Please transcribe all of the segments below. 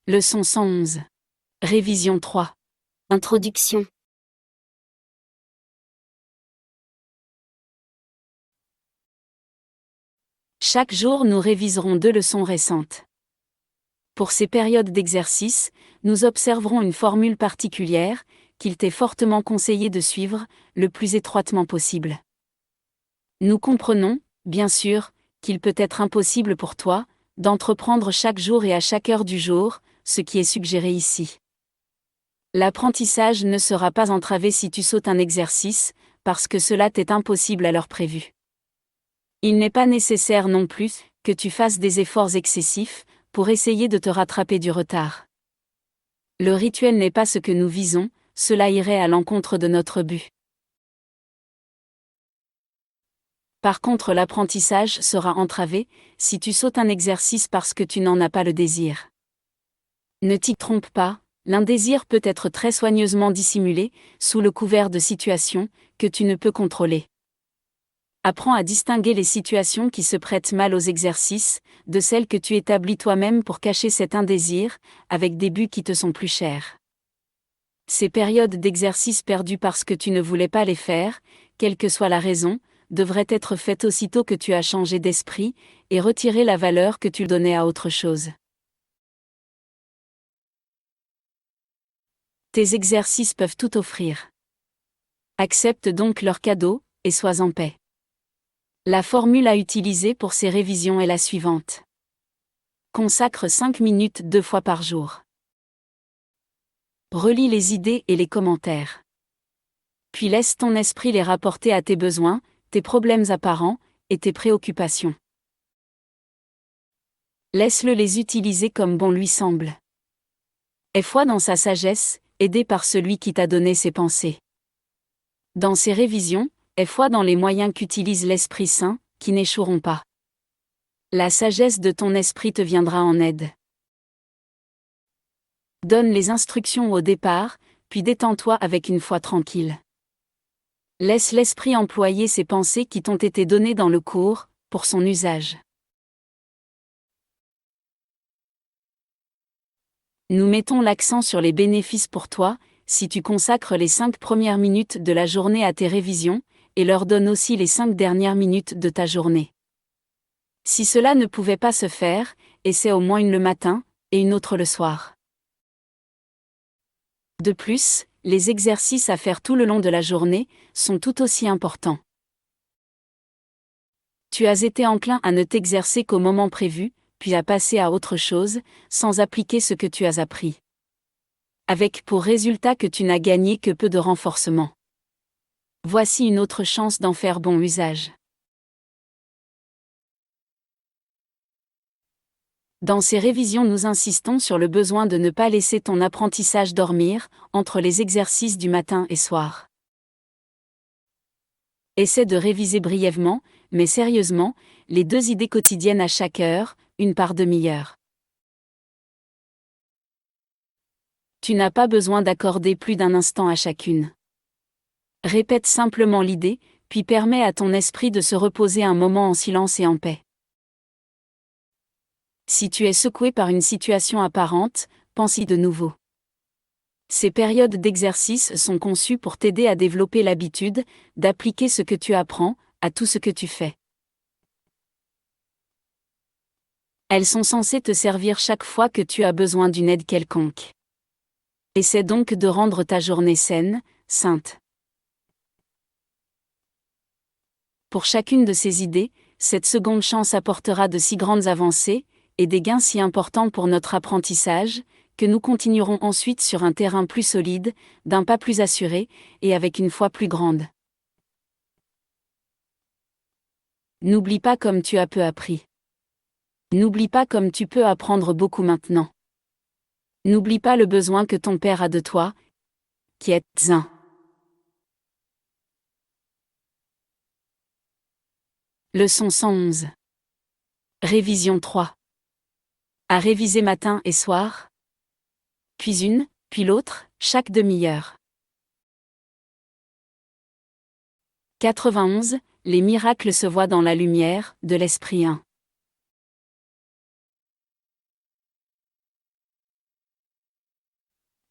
Leçon 111. Révision 3. Introduction. Chaque jour nous réviserons 2 leçons récentes. Pour ces périodes d'exercice, nous observerons une formule particulière, qu'il t'est fortement conseillé de suivre, le plus étroitement possible. Nous comprenons, bien sûr, qu'il peut être impossible pour toi, d'entreprendre chaque jour et à chaque heure du jour, ce qui est suggéré ici. L'apprentissage ne sera pas entravé si tu sautes un exercice, parce que cela t'est impossible à l'heure prévue. Il n'est pas nécessaire non plus que tu fasses des efforts excessifs pour essayer de te rattraper du retard. Le rituel n'est pas ce que nous visons, cela irait à l'encontre de notre but. Par contre, l'apprentissage sera entravé si tu sautes un exercice parce que tu n'en as pas le désir. Ne t'y trompe pas, l'indésir peut être très soigneusement dissimulé, sous le couvert de situations que tu ne peux contrôler. Apprends à distinguer les situations qui se prêtent mal aux exercices, de celles que tu établis toi-même pour cacher cet indésir, avec des buts qui te sont plus chers. Ces périodes d'exercice perdues parce que tu ne voulais pas les faire, quelle que soit la raison, devraient être faites aussitôt que tu as changé d'esprit, et retirer la valeur que tu donnais à autre chose. Tes exercices peuvent tout offrir. Accepte donc leur cadeau, et sois en paix. La formule à utiliser pour ces révisions est la suivante. Consacre 5 minutes 2 fois par jour. Relis les idées et les commentaires. Puis laisse ton esprit les rapporter à tes besoins, tes problèmes apparents, et tes préoccupations. Laisse-le les utiliser comme bon lui semble. Aie foi dans sa sagesse, aidé par celui qui t'a donné ses pensées. Dans ces révisions, aie foi dans les moyens qu'utilise l'Esprit Saint, qui n'échoueront pas. La sagesse de ton esprit te viendra en aide. Donne les instructions au départ, puis détends-toi avec une foi tranquille. Laisse l'esprit employer ces pensées qui t'ont été données dans le cours, pour son usage. Nous mettons l'accent sur les bénéfices pour toi, si tu consacres les 5 premières minutes de la journée à tes révisions, et leur donne aussi les 5 dernières minutes de ta journée. Si cela ne pouvait pas se faire, essaie au moins une le matin, et une autre le soir. De plus, les exercices à faire tout le long de la journée sont tout aussi importants. Tu as été enclin à ne t'exercer qu'au moment prévu, puis à passer à autre chose, sans appliquer ce que tu as appris. Avec pour résultat que tu n'as gagné que peu de renforcement. Voici une autre chance d'en faire bon usage. Dans ces révisions, nous insistons sur le besoin de ne pas laisser ton apprentissage dormir, entre les exercices du matin et soir. Essaie de réviser brièvement, mais sérieusement, les 2 idées quotidiennes à chaque heure, une par demi-heure. Tu n'as pas besoin d'accorder plus d'un instant à chacune. Répète simplement l'idée, puis permets à ton esprit de se reposer un moment en silence et en paix. Si tu es secoué par une situation apparente, pense-y de nouveau. Ces périodes d'exercice sont conçues pour t'aider à développer l'habitude d'appliquer ce que tu apprends à tout ce que tu fais. Elles sont censées te servir chaque fois que tu as besoin d'une aide quelconque. Essaie donc de rendre ta journée saine, sainte. Pour chacune de ces idées, cette seconde chance apportera de si grandes avancées, et des gains si importants pour notre apprentissage, que nous continuerons ensuite sur un terrain plus solide, d'un pas plus assuré, et avec une foi plus grande. N'oublie pas comme tu as peu appris. N'oublie pas comme tu peux apprendre beaucoup maintenant. N'oublie pas le besoin que ton Père a de toi, qui est un. Leçon 111. Révision 3. À réviser matin et soir. Puis une, puis l'autre, chaque demi-heure. 91. Les miracles se voient dans la lumière de l'Esprit 1.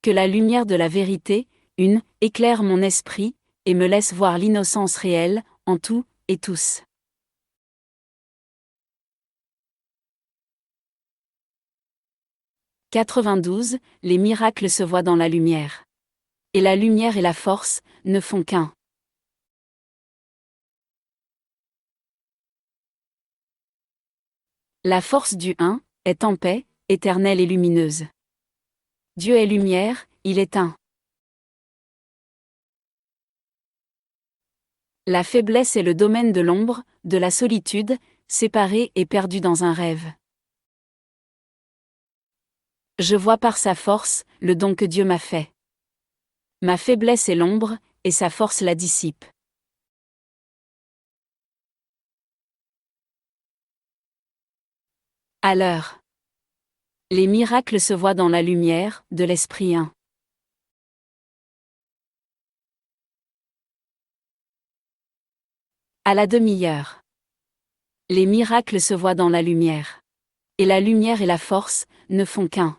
Que la lumière de la vérité, éclaire mon esprit, et me laisse voir l'innocence réelle, en tout et tous. « 92. Les miracles se voient dans la lumière. Et la lumière et la force ne font qu'un. La force du un est en paix, éternelle et lumineuse. Dieu est lumière, il est un. La faiblesse est le domaine de l'ombre, de la solitude, séparée et perdue dans un rêve. Je vois par sa force le don que Dieu m'a fait. Ma faiblesse est l'ombre, et sa force la dissipe. À l'heure. Les miracles se voient dans la lumière de l'Esprit un. À la demi-heure. Les miracles se voient dans la lumière. Et la lumière et la force ne font qu'un.